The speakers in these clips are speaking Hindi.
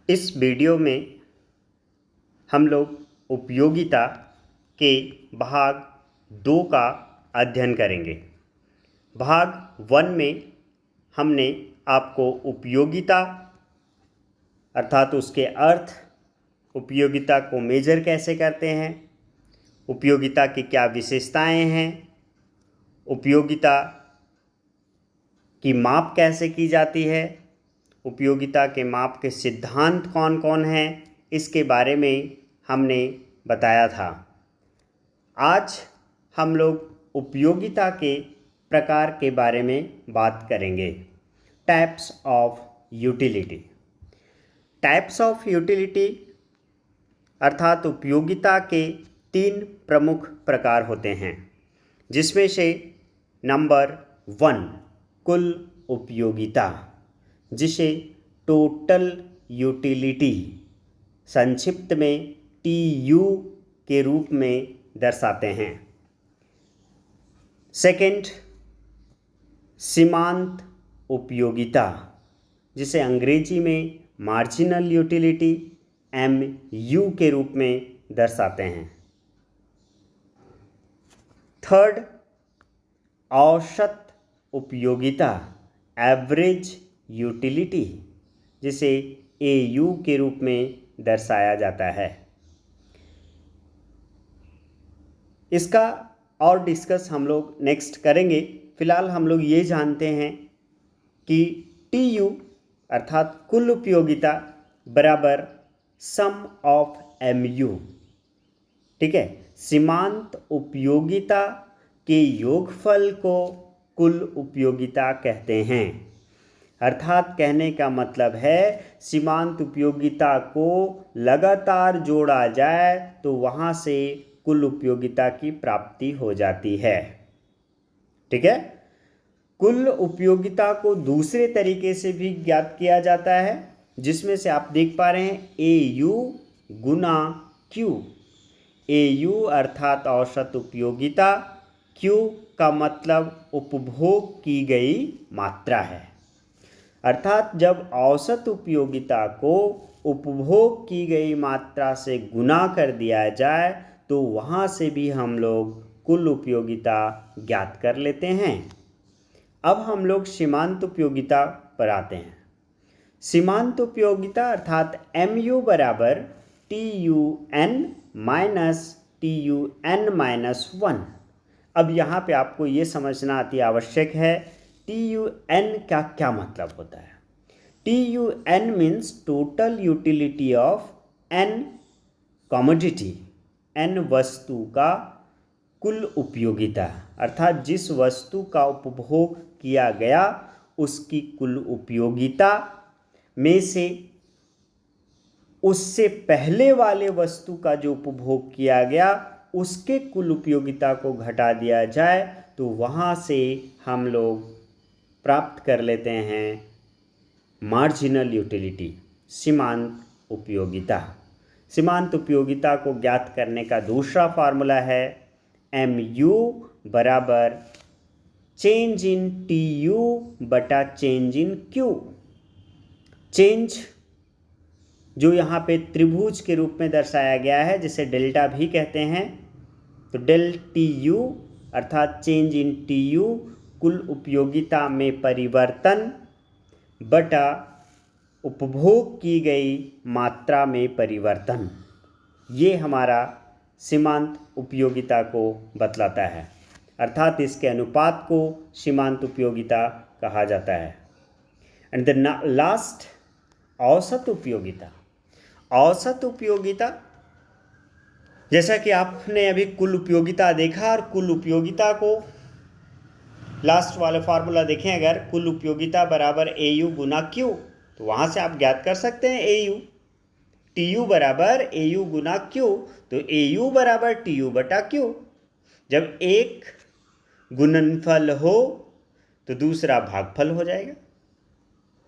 इस वीडियो में हम लोग उपयोगिता के भाग 2 का अध्ययन करेंगे। भाग 1 में हमने आपको उपयोगिता अर्थात उसके अर्थ, उपयोगिता को मेजर कैसे करते हैं, उपयोगिता की क्या विशेषताएं हैं, उपयोगिता की माप कैसे की जाती है, उपयोगिता के माप के सिद्धांत कौन कौन हैं, इसके बारे में हमने बताया था। आज हम लोग उपयोगिता के प्रकार के बारे में बात करेंगे। Types of utility. Types of utility अर्थात उपयोगिता के 3 प्रमुख प्रकार होते हैं, जिसमें से नंबर 1 कुल उपयोगिता, जिसे टोटल यूटिलिटी संक्षिप्त में TU के रूप में दर्शाते हैं। सेकंड सीमांत उपयोगिता, जिसे अंग्रेजी में मार्जिनल यूटिलिटी MU के रूप में दर्शाते हैं। थर्ड औसत उपयोगिता एवरेज यूटिलिटी, जिसे AU के रूप में दर्शाया जाता है। इसका और डिस्कस हम लोग नेक्स्ट करेंगे। फिलहाल हम लोग ये जानते हैं कि TU अर्थात कुल उपयोगिता बराबर सम ऑफ MU, ठीक है। सीमांत उपयोगिता के योगफल को कुल उपयोगिता कहते हैं। अर्थात कहने का मतलब है सीमांत उपयोगिता को लगातार जोड़ा जाए तो वहाँ से कुल उपयोगिता की प्राप्ति हो जाती है, ठीक है। कुल उपयोगिता को दूसरे तरीके से भी ज्ञात किया जाता है, जिसमें से आप देख पा रहे हैं AU गुना Q। AU अर्थात औसत उपयोगिता, Q का मतलब उपभोग की गई मात्रा है। अर्थात जब औसत उपयोगिता को उपभोग की गई मात्रा से गुना कर दिया जाए तो वहाँ से भी हम लोग कुल उपयोगिता ज्ञात कर लेते हैं। अब हम लोग सीमांत उपयोगिता पर आते हैं। सीमांत उपयोगिता अर्थात MU बराबर TUN माइनस TUN-1। अब यहाँ पे आपको ये समझना अति आवश्यक है TUN का क्या मतलब होता है। TUN means total utility of N commodity, N वस्तु का कुल उपयोगिता, अर्थात जिस वस्तु का उपभोग किया गया उसकी कुल उपयोगिता में से उससे पहले वाले वस्तु का जो उपभोग किया गया उसके कुल उपयोगिता को घटा दिया जाए तो वहाँ से हम लोग प्राप्त कर लेते हैं मार्जिनल यूटिलिटी, सीमांत उपयोगिता। सीमांत उपयोगिता को ज्ञात करने का दूसरा फार्मूला है MU बराबर चेंज इन TU बटा चेंज इन Q। चेंज जो यहाँ पे त्रिभुज के रूप में दर्शाया गया है, जिसे डेल्टा भी कहते हैं, तो डेल TU अर्थात चेंज इन TU कुल उपयोगिता में परिवर्तन बटा उपभोग की गई मात्रा में परिवर्तन, ये हमारा सीमांत उपयोगिता को बतलाता है। अर्थात इसके अनुपात को सीमांत उपयोगिता कहा जाता है। एंड द लास्ट औसत उपयोगिता। औसत उपयोगिता, जैसा कि आपने अभी कुल उपयोगिता देखा और कुल उपयोगिता को लास्ट वाला फार्मूला देखें, अगर कुल उपयोगिता बराबर AU गुना Q, तो वहाँ से आप ज्ञात कर सकते हैं AU। TU बराबर AU गुना Q, तो AU बराबर TU बटा Q। जब एक गुणनफल हो तो दूसरा भागफल हो जाएगा,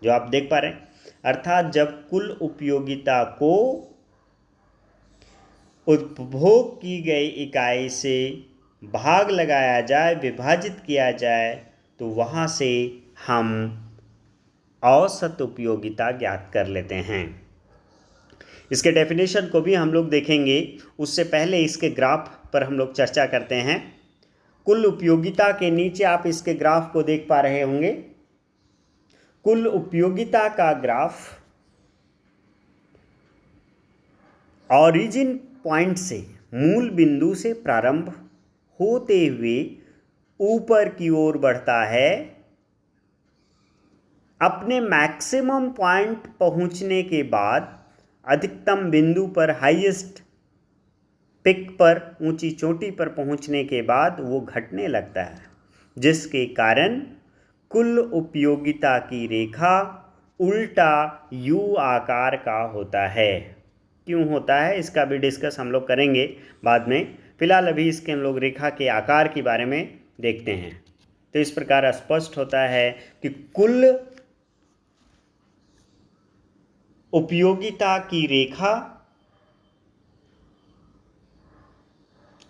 जो आप देख पा रहे हैं। अर्थात जब कुल उपयोगिता को उपभोग की गई इकाई से भाग लगाया जाए, विभाजित किया जाए, तो वहाँ से हम औसत उपयोगिता ज्ञात कर लेते हैं। इसके डेफिनेशन को भी हम लोग देखेंगे, उससे पहले इसके ग्राफ पर हम लोग चर्चा करते हैं। कुल उपयोगिता के नीचे आप इसके ग्राफ को देख पा रहे होंगे। कुल उपयोगिता का ग्राफ ऑरिजिन पॉइंट से, मूल बिंदु से प्रारंभ होते हुए ऊपर की ओर बढ़ता है। अपने मैक्सिमम पॉइंट पहुंचने के बाद अधिकतम बिंदु पर, हाईएस्ट पिक पर, ऊंची चोटी पर पहुंचने के बाद वो घटने लगता है, जिसके कारण कुल उपयोगिता की रेखा उल्टा यू आकार का होता है। क्यों होता है इसका भी डिस्कस हम लोग करेंगे बाद में। फिलहाल अभी इसके हम लोग रेखा के आकार के बारे में देखते हैं। तो इस प्रकार स्पष्ट होता है कि कुल उपयोगिता की रेखा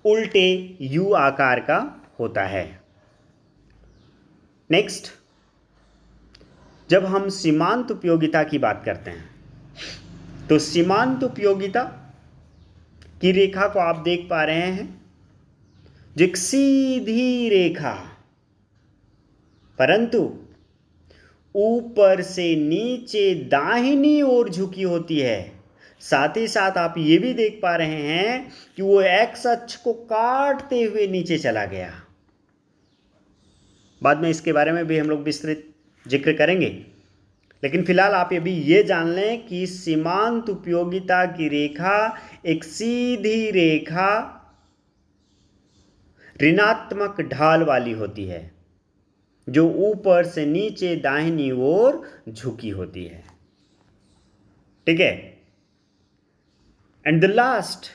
उल्टे यू आकार का होता है। नेक्स्ट, जब हम सीमांत उपयोगिता की बात करते हैं तो सीमांत उपयोगिता की रेखा को आप देख पा रहे हैं, जो एक सीधी रेखा परंतु ऊपर से नीचे दाहिनी ओर झुकी होती है। साथ ही साथ आप ये भी देख पा रहे हैं कि वो एक्स अक्ष को काटते हुए नीचे चला गया। बाद में इसके बारे में भी हम लोग विस्तृत जिक्र करेंगे, लेकिन फिलहाल आप ये भी ये जान लें कि सीमांत उपयोगिता की रेखा एक सीधी रेखा ऋणात्मक ढाल वाली होती है, जो ऊपर से नीचे दाहिनी ओर झुकी होती है। ठीक है। एंड द लास्ट,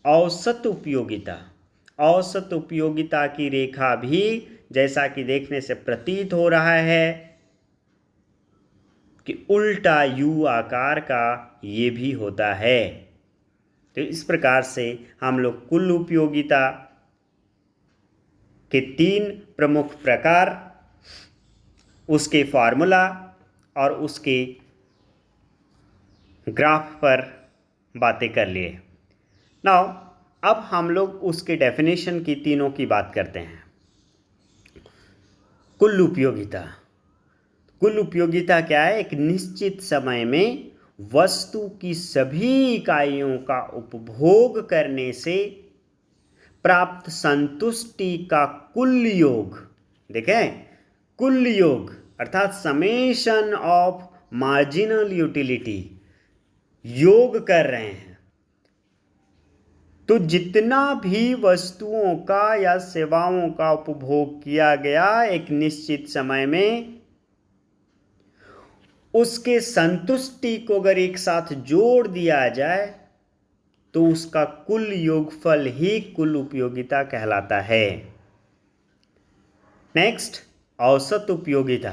औसत उपयोगिता। औसत उपयोगिता की रेखा भी, जैसा कि देखने से प्रतीत हो रहा है कि उल्टा यू आकार का ये भी होता है। तो इस प्रकार से हम लोग कुल उपयोगिता के 3 प्रमुख प्रकार, उसके फॉर्मूला और उसके ग्राफ पर बातें कर लिए। नाउ अब हम लोग उसके डेफिनेशन की तीनों की बात करते हैं। कुल उपयोगिता। कुल उपयोगिता क्या है? एक निश्चित समय में वस्तु की सभी इकाइयों का उपभोग करने से प्राप्त संतुष्टि का कुल योग। देखें, कुल योग अर्थात समेशन ऑफ मार्जिनल यूटिलिटी योग कर रहे हैं। तो जितना भी वस्तुओं का या सेवाओं का उपभोग किया गया एक निश्चित समय में, उसके संतुष्टि को अगर एक साथ जोड़ दिया जाए तो उसका कुल योगफल ही कुल उपयोगिता कहलाता है। नेक्स्ट, औसत उपयोगिता।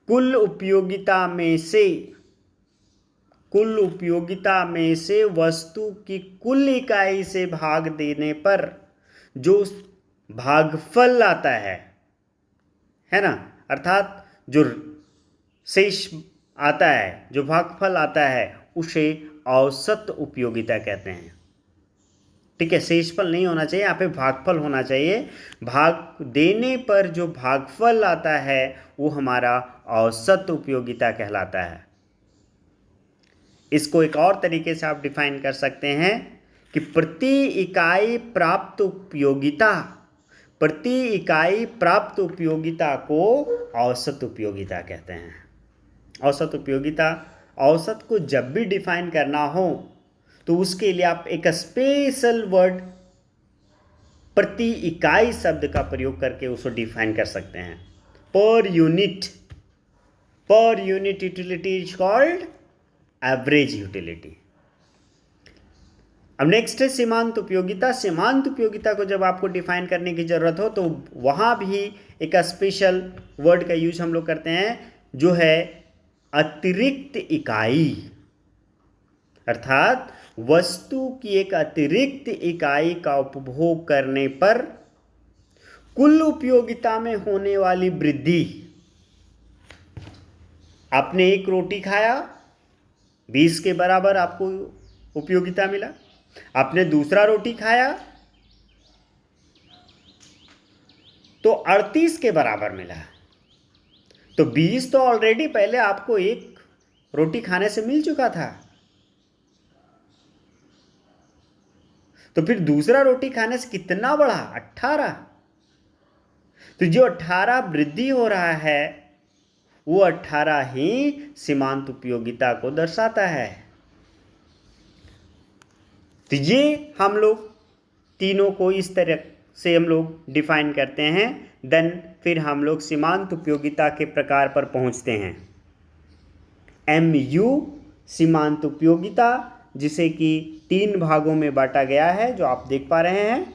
कुल उपयोगिता में से वस्तु की कुल इकाई से भाग देने पर जो भागफल आता है ना, अर्थात जो शेष आता है, जो भागफल आता है, उसे औसत उपयोगिता कहते हैं। ठीक है, शेषफल नहीं होना चाहिए, यहाँ पे भागफल होना चाहिए। भाग देने पर जो भागफल आता है वो हमारा औसत उपयोगिता कहलाता है। इसको एक और तरीके से आप डिफाइन कर सकते हैं कि प्रति इकाई प्राप्त उपयोगिता को औसत उपयोगिता कहते हैं। औसत उपयोगिता, औसत को जब भी डिफाइन करना हो तो उसके लिए आप एक स्पेशल वर्ड प्रति इकाई शब्द का प्रयोग करके उसको डिफाइन कर सकते हैं। Per unit utility is called average utility. अब नेक्स्ट है सीमांत उपयोगिता। सीमांत उपयोगिता को जब आपको डिफाइन करने की जरूरत हो तो वहां भी एक स्पेशल वर्ड का यूज हम लोग करते हैं, जो है अतिरिक्त इकाई। अर्थात वस्तु की एक अतिरिक्त इकाई का उपभोग करने पर कुल उपयोगिता में होने वाली वृद्धि। आपने एक रोटी खाया, 20 के बराबर आपको उपयोगिता मिला। आपने दूसरा रोटी खाया तो 38 के बराबर मिला। तो 20 तो ऑलरेडी पहले आपको एक रोटी खाने से मिल चुका था, तो फिर दूसरा रोटी खाने से कितना बढ़ा? 18। तो जो 18 वृद्धि हो रहा है वो 18 ही सीमांत उपयोगिता को दर्शाता है। तो ये हम लोग तीनों को इस तरह से हम लोग डिफाइन करते हैं। देन फिर हम लोग सीमांत उपयोगिता के प्रकार पर पहुंचते हैं। MU सीमांत उपयोगिता, जिसे कि 3 भागों में बांटा गया है, जो आप देख पा रहे हैं।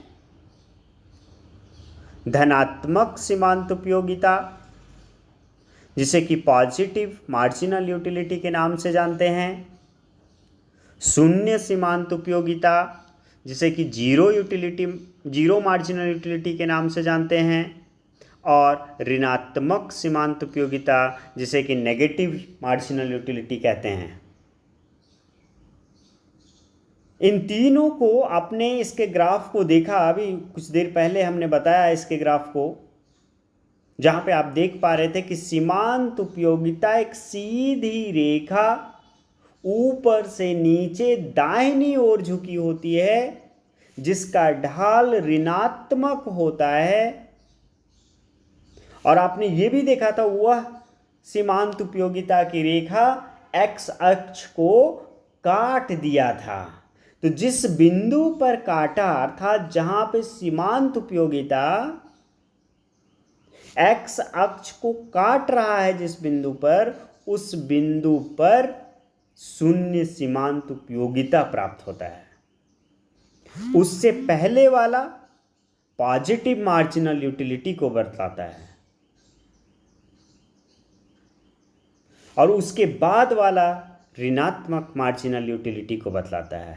धनात्मक सीमांत उपयोगिता, जिसे कि पॉजिटिव मार्जिनल यूटिलिटी के नाम से जानते हैं। शून्य सीमांत उपयोगिता, जिसे कि जीरो मार्जिनल यूटिलिटी के नाम से जानते हैं। और ऋणात्मक सीमांत उपयोगिता, जिसे कि नेगेटिव मार्जिनल यूटिलिटी कहते हैं। इन तीनों को आपने इसके ग्राफ को देखा, अभी कुछ देर पहले हमने बताया इसके ग्राफ को, जहां पे आप देख पा रहे थे कि सीमांत उपयोगिता एक सीधी रेखा ऊपर से नीचे दाहिनी ओर झुकी होती है, जिसका ढाल ऋणात्मक होता है। और आपने ये भी देखा था वह सीमांत उपयोगिता की रेखा x अक्ष को काट दिया था। तो जिस बिंदु पर काटा, अर्थात जहां पे सीमांत उपयोगिता x अक्ष को काट रहा है, जिस बिंदु पर, उस बिंदु पर शून्य सीमांत उपयोगिता प्राप्त होता है। उससे पहले वाला पॉजिटिव मार्जिनल यूटिलिटी को बतलाता है और उसके बाद वाला ऋणात्मक मार्जिनल यूटिलिटी को बतलाता है।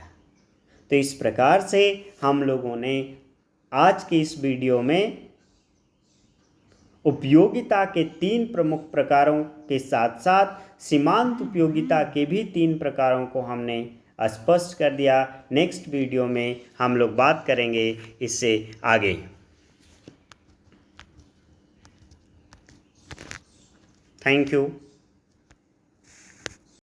तो इस प्रकार से हम लोगों ने आज की इस वीडियो में उपयोगिता के 3 प्रमुख प्रकारों के साथ साथ सीमांत उपयोगिता के भी 3 प्रकारों को हमने स्पष्ट कर दिया। नेक्स्ट वीडियो में हम लोग बात करेंगे इससे आगे। Thank you.